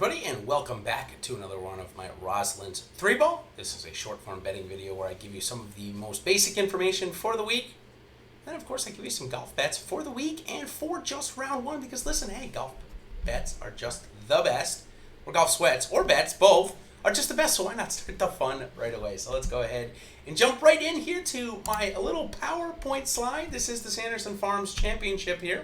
everybody, and welcome back to another one of my Rouslin's 3-Ball. This is a short-form betting video where I give you some of the most basic information for the week. And, of course, I give you some golf bets for the week and for just round one because, listen, hey, golf bets are just the best. Or golf sweats, or bets, both, are just the best, so why not start the fun right away? So let's go ahead and jump right in here to my little PowerPoint slide. This is the Sanderson Farms Championship here.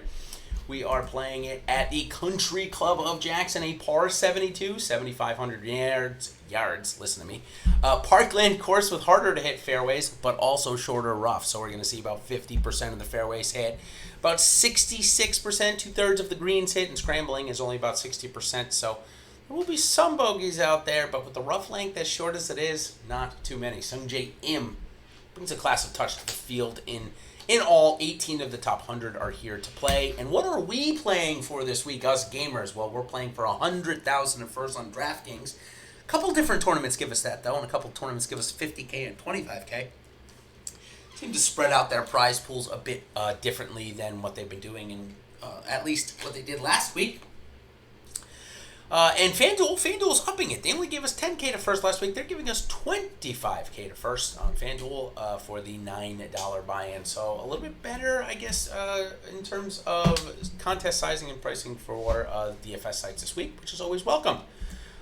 We are playing it at the Country Club of Jackson, a par 72, 7,500 yards, listen to me. Parkland course with harder to hit fairways, but also shorter rough. So we're going to see about 50% of the fairways hit. About 66%, two-thirds of the greens hit, and scrambling is only about 60%. So there will be some bogeys out there, but with the rough length as short as it is, not too many. Sungjae Im brings a class of touch to the field. In all, 18 of the top 100 are here to play. And what are we playing for this week, us gamers? Well, we're playing for $100,000 at first on DraftKings. A couple different tournaments give us that, though, and a couple tournaments give us $50K and $25K. Seem to spread out their prize pools a bit differently than what they've been doing, and at least what they did last week. And FanDuel's upping it. They only gave us $10K to first last week. They're giving us $25K to first on FanDuel for the $9 buy-in. So a little bit better, I guess, in terms of contest sizing and pricing for DFS sites this week, which is always welcome.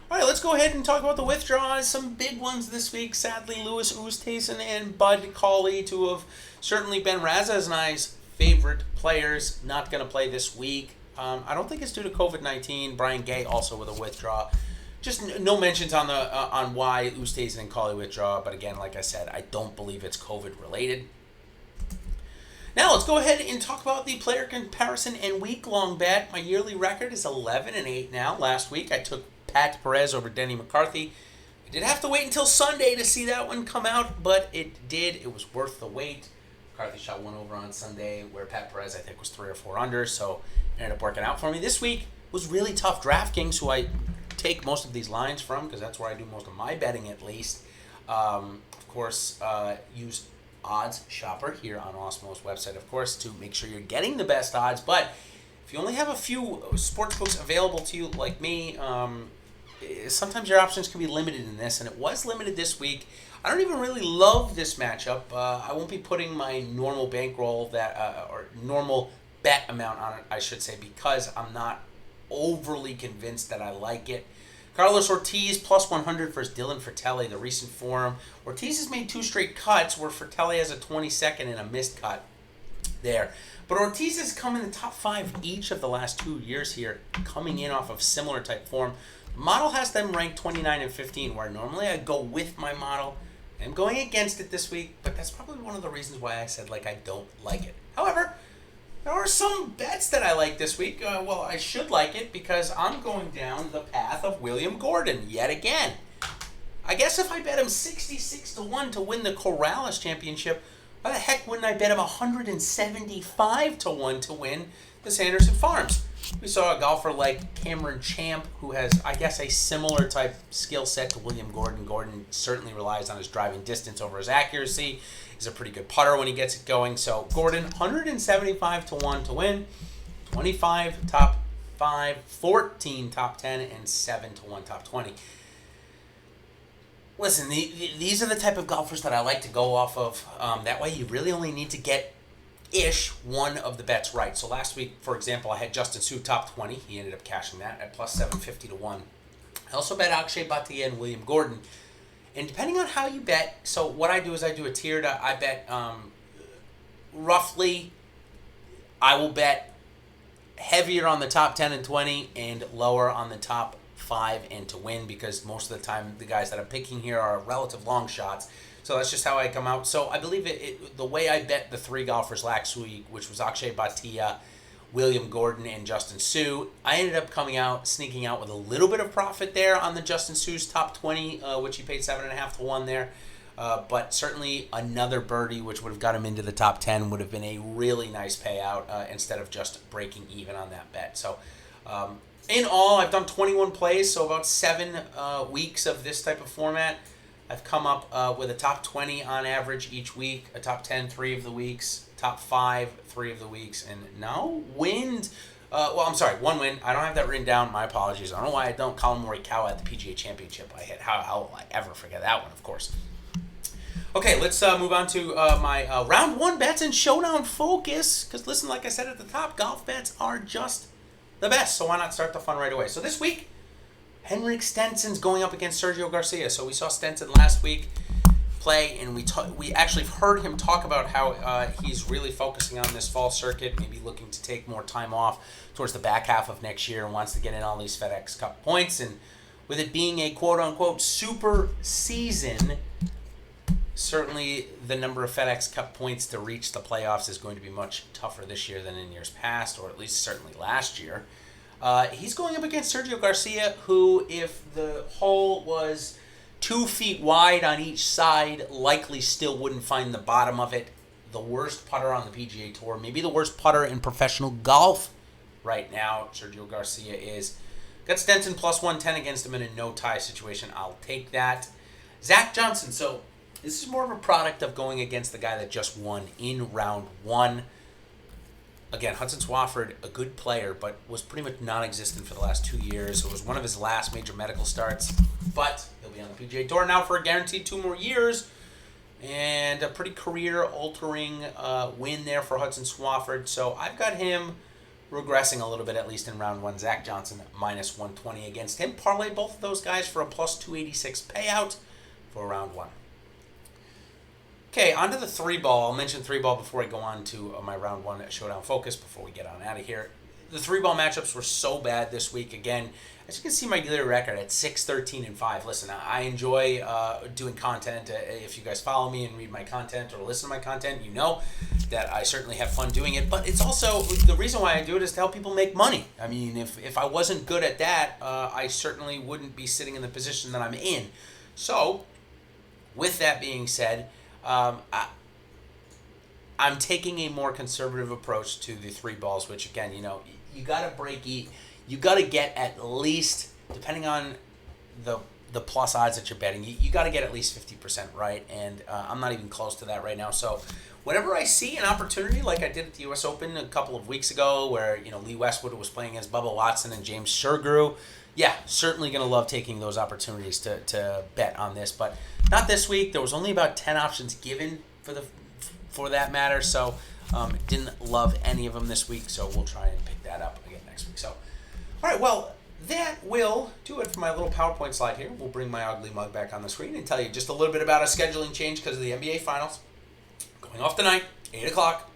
All right, let's go ahead and talk about the withdrawals. Some big ones this week. Sadly, Louis Oosthuizen and Bud Cauley, two of certainly Ben Razza's and I's favorite players, not going to play this week. I don't think it's due to COVID-19. Brian Gay also with a withdrawal. Just no mentions on why Oosthuizen and Cauley withdraw. But again, like I said, I don't believe it's COVID related. Now let's go ahead and talk about the player comparison and week-long bet. My yearly record is 11-8 now. Last week I took Pat Perez over Denny McCarthy. I did have to wait until Sunday to see that one come out, but it did. It was worth the wait. McCarthy shot one over on Sunday, where Pat Perez, I think, was 3 or 4 under, so it ended up working out for me. This week was really tough. DraftKings, who I take most of these lines from, because that's where I do most of my betting at least, of course, use Odds Shopper here on Awesemo's website, of course, to make sure you're getting the best odds. But if you only have a few sportsbooks available to you, like me, sometimes your options can be limited in this, and it was limited this week. I don't even really love this matchup. I won't be putting my normal bankroll or normal bet amount on it, I should say, because I'm not overly convinced that I like it. Carlos Ortiz plus 100 versus Dylan Fratelli, the recent form. Ortiz has made 2 straight cuts, where Fratelli has a 22nd and a missed cut there. But Ortiz has come in the top 5 each of the last 2 years here, coming in off of similar type form. The model has them ranked 29 and 15, where normally I go with my model. I'm going against it this week, but that's probably one of the reasons why I said I don't like it. However, there are some bets that I like this week. Well, I should like it because I'm going down the path of William Gordon yet again. I guess if I bet him 66-1 to win the Corrales Championship, why the heck wouldn't I bet him 175-1 to win the Sanderson Farms? We saw a golfer like Cameron Champ, who has, I guess, a similar type skill set to William Gordon. Gordon certainly relies on his driving distance over his accuracy. He's a pretty good putter when he gets it going. So Gordon, 175-1 to win, 25 top 5, 14 top 10, and 7-1 top 20. Listen, these are the type of golfers that I like to go off of. That way you really only need to get one of the bets right. So last week, for example, I had Justin Suh top 20. He ended up cashing that at plus 750-1. I also bet Akshay Bhatia and William Gordon. And depending on how you bet, so what I do is I do a tiered. I bet roughly, I will bet heavier on the top 10 and 20 and lower on the top 5 and to win, because most of the time the guys that I'm picking here are relative long shots. So that's just how I come out. So I believe the way I bet the 3 golfers last week, which was Akshay Bhatia, William Gordon, and Justin Suh, I ended up sneaking out with a little bit of profit there on the Justin Suh's top 20, which he paid 7.5-1 there. But certainly another birdie, which would have got him into the top 10, would have been a really nice payout instead of just breaking even on that bet. So in all, I've done 21 plays, so about 7 weeks of this type of format. I've come up with a top 20 on average each week, a top 10 3 of the weeks, top 5 3 of the weeks, and no wind Well, I'm sorry, 1 win. I don't have that written down. My apologies. I don't know why I don't Colin Morikawa at the PGA Championship. How will I ever forget that one, of course. Okay, let's move on to my round 1 bets and Showdown Focus. Because listen, like I said at the top, golf bets are just the best. So why not start the fun right away? So this week, Henrik Stenson's going up against Sergio Garcia. So we saw Stenson last week play, and we actually heard him talk about how he's really focusing on this fall circuit, maybe looking to take more time off towards the back half of next year and wants to get in all these FedEx Cup points. And with it being a quote-unquote super season, certainly the number of FedEx Cup points to reach the playoffs is going to be much tougher this year than in years past, or at least certainly last year. He's going up against Sergio Garcia, who, if the hole was 2 feet wide on each side, likely still wouldn't find the bottom of it. The worst putter on the PGA Tour, maybe the worst putter in professional golf right now, Sergio Garcia is. Got Stenson plus 110 against him in a no-tie situation. I'll take that. Zach Johnson. So this is more of a product of going against the guy that just won in round 1. Again, Hudson Swafford, a good player, but was pretty much non-existent for the last 2 years. It was one of his last major medical starts, but he'll be on the PGA Tour now for a guaranteed 2 more years, and a pretty career-altering win there for Hudson Swafford. So I've got him regressing a little bit, at least in round 1. Zach Johnson, minus 120 against him. Parlay both of those guys for a plus 286 payout for round 1. Okay, on to the 3-ball. I'll mention 3-ball before I go on to my round 1 Showdown Focus before we get on out of here. The 3-ball matchups were so bad this week. Again, as you can see my daily record at 6-13-5. Listen, I enjoy doing content. If you guys follow me and read my content or listen to my content, you know that I certainly have fun doing it. But it's also, the reason why I do it is to help people make money. I mean, if I wasn't good at that, I certainly wouldn't be sitting in the position that I'm in. So, with that being said, I'm taking a more conservative approach to the 3 balls, which again, you got to you got to get at least, depending on the plus odds that you're betting, you got to get at least 50% right, and I'm not even close to that right now. So whenever I see an opportunity, like I did at the U.S. Open a couple of weeks ago, where Lee Westwood was playing against Bubba Watson and James Shergrew, yeah, certainly going to love taking those opportunities to bet on this, but not this week. There was only about 10 options given for that matter, so didn't love any of them this week, so we'll try and pick that up again next week. So, all right, well, that will do it for my little PowerPoint slide here. We'll bring my ugly mug back on the screen and tell you just a little bit about a scheduling change because of the NBA Finals. Going off tonight, 8 o'clock.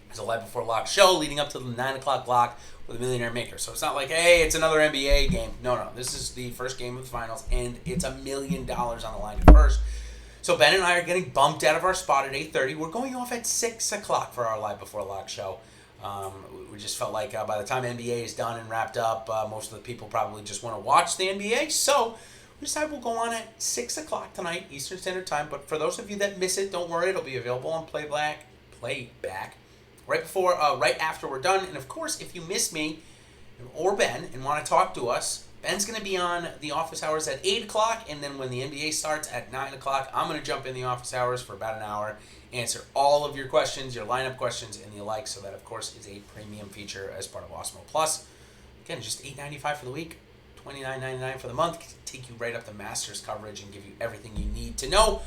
There's a live before lock show leading up to the 9 o'clock block with a Millionaire Maker. So it's not like, hey, it's another NBA game. No. This is the first game of the finals, and it's $1 million on the line at first. So Ben and I are getting bumped out of our spot at 8:30. We're going off at 6 o'clock for our live before lock show. We just felt like by the time NBA is done and wrapped up, most of the people probably just want to watch the NBA. So we decided we'll go on at 6 o'clock tonight, Eastern Standard Time. But for those of you that miss it, don't worry. It'll be available on playback right after we're done. And of course, if you miss me or Ben and want to talk to us, Ben's going to be on the office hours at 8 o'clock, and then when the NBA starts at 9 o'clock, I'm going to jump in the office hours for about an hour, answer all of your questions, your lineup questions, and the like, so that, of course, is a premium feature as part of Awesemo Plus. Again, just $8.95 for the week, $29.99 for the month. Take you right up to Masters coverage and give you everything you need to know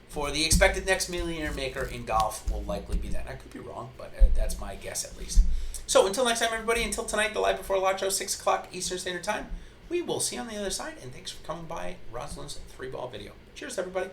for the expected next millionaire maker in golf will likely be that. I could be wrong, but that's my guess at least. So until next time, everybody, until tonight, the Live Before Lock Show, 6 o'clock Eastern Standard Time, we will see you on the other side, and thanks for coming by Rouslin's 3-ball video. Cheers, everybody.